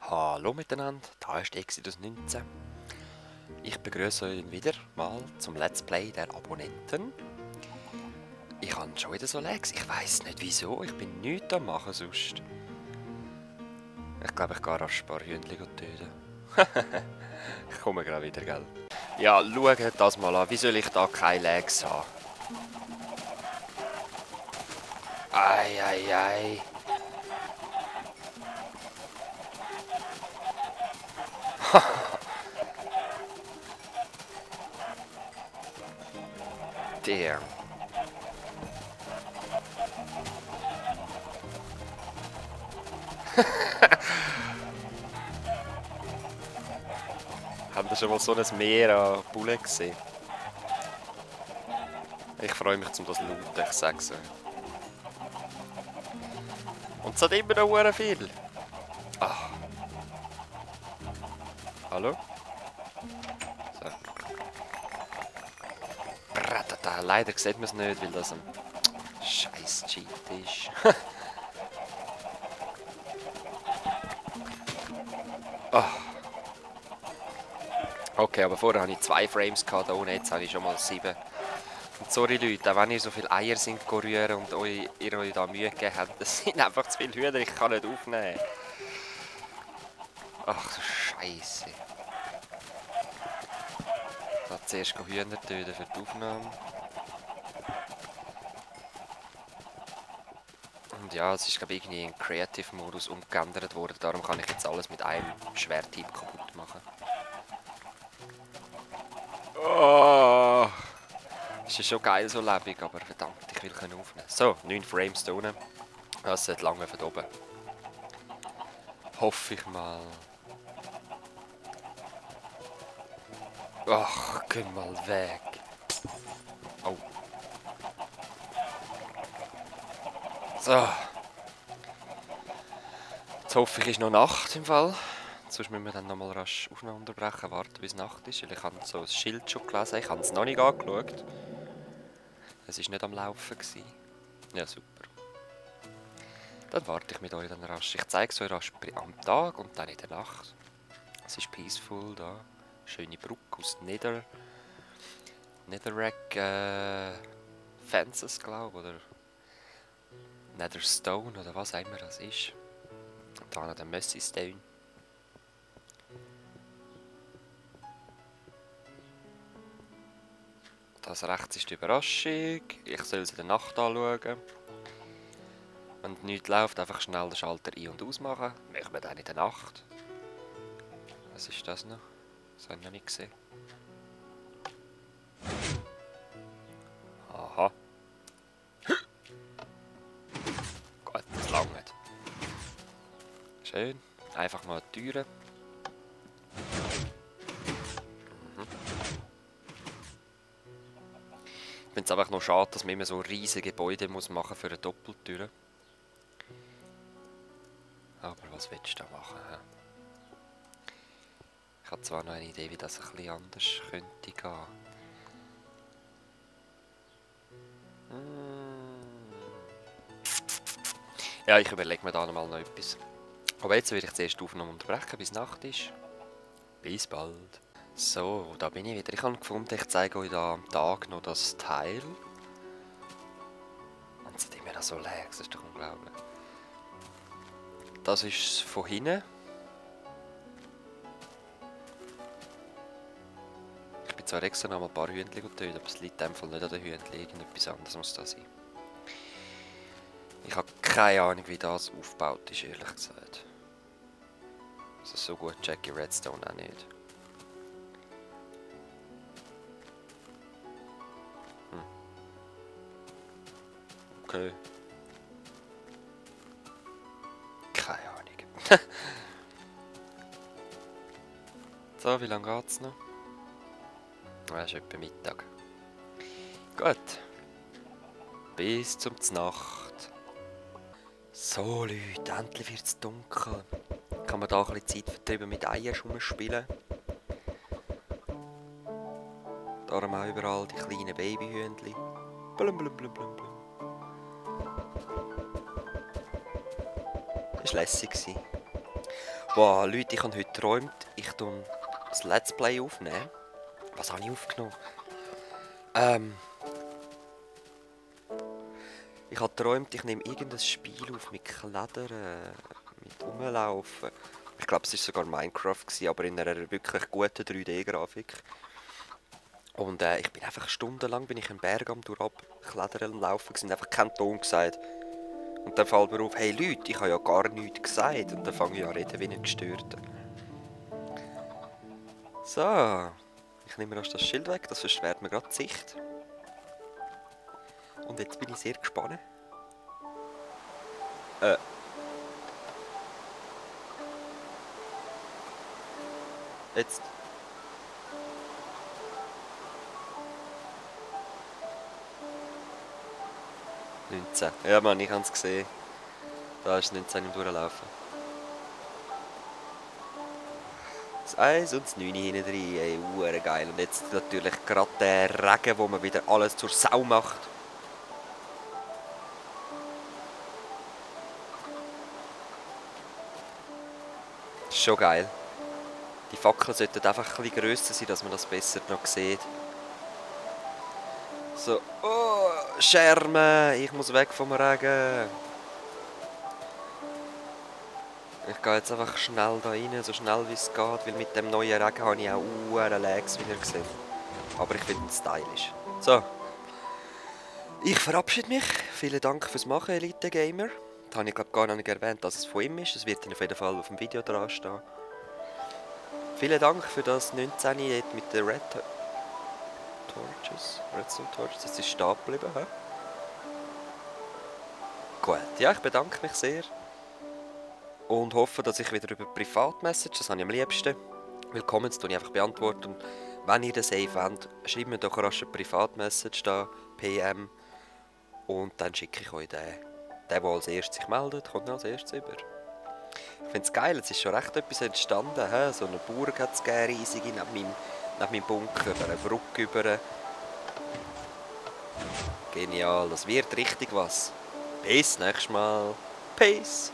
Hallo miteinander, da ist Exodus 19. Ich begrüße euch wieder mal zum Let's Play der Abonnenten. Ich habe schon wieder so Lags, ich weiß nicht wieso, ich bin nichts am machen sonst. Ich glaube, ich gehe rasch ein paar Hühnchen töten. Ich komme gerade wieder, gell? Ja, schaut das mal an, wie soll ich da keine Lags haben? Ei, ei, ei. Damn. Habt ihr schon mal so ein Meer an Bullen gesehen? Ich freue mich, um das looten, ich sag's euch. Und es hat immer noch sehr viel. Ah. Hallo? So. Bratata. Leider sieht man es nicht, weil das ein scheiß Cheat ist. Oh. Okay, aber vorher hatte ich 2 Frames da unten, jetzt habe ich schon mal 7. Und sorry Leute, auch wenn ihr so viele Eier sind rühren und ihr euch da Mühe gegeben habt, das sind einfach zu viele Hühner, ich kann nicht aufnehmen. Ach du Scheiße. Da zuerst Hühner töten für die Aufnahme. Und ja, es ist glaube ich irgendwie in Creative-Modus umgeändert worden, darum kann ich jetzt alles mit einem Schwerthieb kaputt machen. Oh, ist ja schon geil so lebendig, aber verdammt, ich will aufnehmen. So, 9 Frames da unten. Das sollte lange von oben. Hoffe ich mal. Ach, geh mal weg. Oh. So. Jetzt hoffe ich, ist noch Nacht im Fall. Sonst müssen wir dann nochmal rasch Aufnahme unterbrechen, warten bis Nacht ist. Weil ich habe so ein Schild schon gelesen, ich habe es noch nicht angeschaut. Es war nicht am Laufen gewesen. Ja, super. Dann warte ich mit euch dann rasch. Ich zeige es euch rasch am Tag und dann in der Nacht. Es ist peaceful da. Schöne Brücke aus Netherrack Fences, glaube ich, oder Netherstone oder was auch immer das ist. Und da noch der Messy Stone. Das rechts ist die Überraschung. Ich soll es in der Nacht anschauen. Wenn nichts läuft, einfach schnell den Schalter ein- und ausmachen. Machen wir dann in der Nacht. Was ist das noch? Das habe ich noch nicht gesehen. Aha. Gut, das langt. Schön. Einfach mal die Türen. Ich finde es einfach noch schade, dass man immer so riesige Gebäude muss machen für eine Doppeltür. Aber was willst du da machen? He? Ich habe zwar noch eine Idee, wie das ein bisschen anders könnte gehen. Ja, ich überlege mir da noch etwas. Aber jetzt will ich zuerst die Aufnahme unterbrechen, bis Nacht ist. Bis bald. So, da bin ich wieder. Ich habe gefunden, ich zeige euch da am Tag noch das Teil. Und es sind immer noch so leer, das ist doch unglaublich. Das ist von hinten. Ich bin zwar extra noch mal ein paar Hühnchen getötet, aber es liegt einfach nicht an den Hühnchen, irgendetwas anderes muss da sein. Ich habe keine Ahnung, wie das aufgebaut ist, ehrlich gesagt. Also so gut Jackie Redstone auch nicht. Okay. Keine Ahnung. So, wie lange geht's noch? Das ist etwa Mittag. Gut. Bis zum Znacht. So Leute, endlich wird es dunkel. Kann man da ein bisschen Zeit vertreiben mit Eiern spielen. Darum auch überall die kleinen Babyhühnchen. Blum, blum, blum, blum, blum. Das war lässig. Wow, Leute, ich habe heute geträumt, ich tue das Let's Play aufnehmen. Was habe ich aufgenommen? Ich habe geträumt, ich nehme irgendein Spiel auf mit Klettern, mit Rumlaufen. Ich glaube, es war sogar Minecraft, aber in einer wirklich guten 3D-Grafik. Und ich bin einfach stundenlang bin ich einen Berg am durchabklettern und laufen und einfach keinen Ton gesagt. Und dann fällt mir auf, hey Leute, ich habe ja gar nichts gesagt. Und dann fange ich an zu reden wie ein Gestörter. So, ich nehme erst das Schild weg, das versperrt mir gerade die Sicht. Und jetzt bin ich sehr gespannt. Jetzt. 19. Ja Mann, ich habe es gesehen. Da ist 19 im Durchlaufen. Das 1 und das 9 hinten drin, ey, hure geil. Und jetzt natürlich gerade der Regen, wo man wieder alles zur Sau macht. Das ist schon geil. Die Fackeln sollten einfach ein bisschen grösser sein, dass man das besser noch sieht. So, oh, Schermen, ich muss weg vom Regen. Ich gehe jetzt einfach schnell da rein, so schnell wie es geht, weil mit dem neuen Regen habe ich auch Lags, wie ihr seht. Aber ich finde es stylisch. So. Ich verabschiede mich. Vielen Dank fürs Machen, Elite Gamer. Das habe ich glaube gar nicht erwähnt, dass es von ihm ist. Es wird auf jeden Fall auf dem Video dran stehen. Vielen Dank für das 19 mit den Redstone Torches. Das ist stehen geblieben. He? Gut, ja, ich bedanke mich sehr. Und hoffe, dass ich wieder über Privatmessage, das habe ich am liebsten. Willkommen, das tue ich einfach beantworten. Und wenn ihr den Save habt, schreibt mir doch rasch eine Privatmessage da, PM. Und dann schicke ich euch den. Der als erstes sich meldet, kommt als erstes über. Ich finde es geil, es ist schon recht etwas entstanden. He? So eine Burg hat es gegeben, riesige, neben meinem Bunker, über eine Brücke über. Genial, das wird richtig was. Bis nächstes Mal. Peace.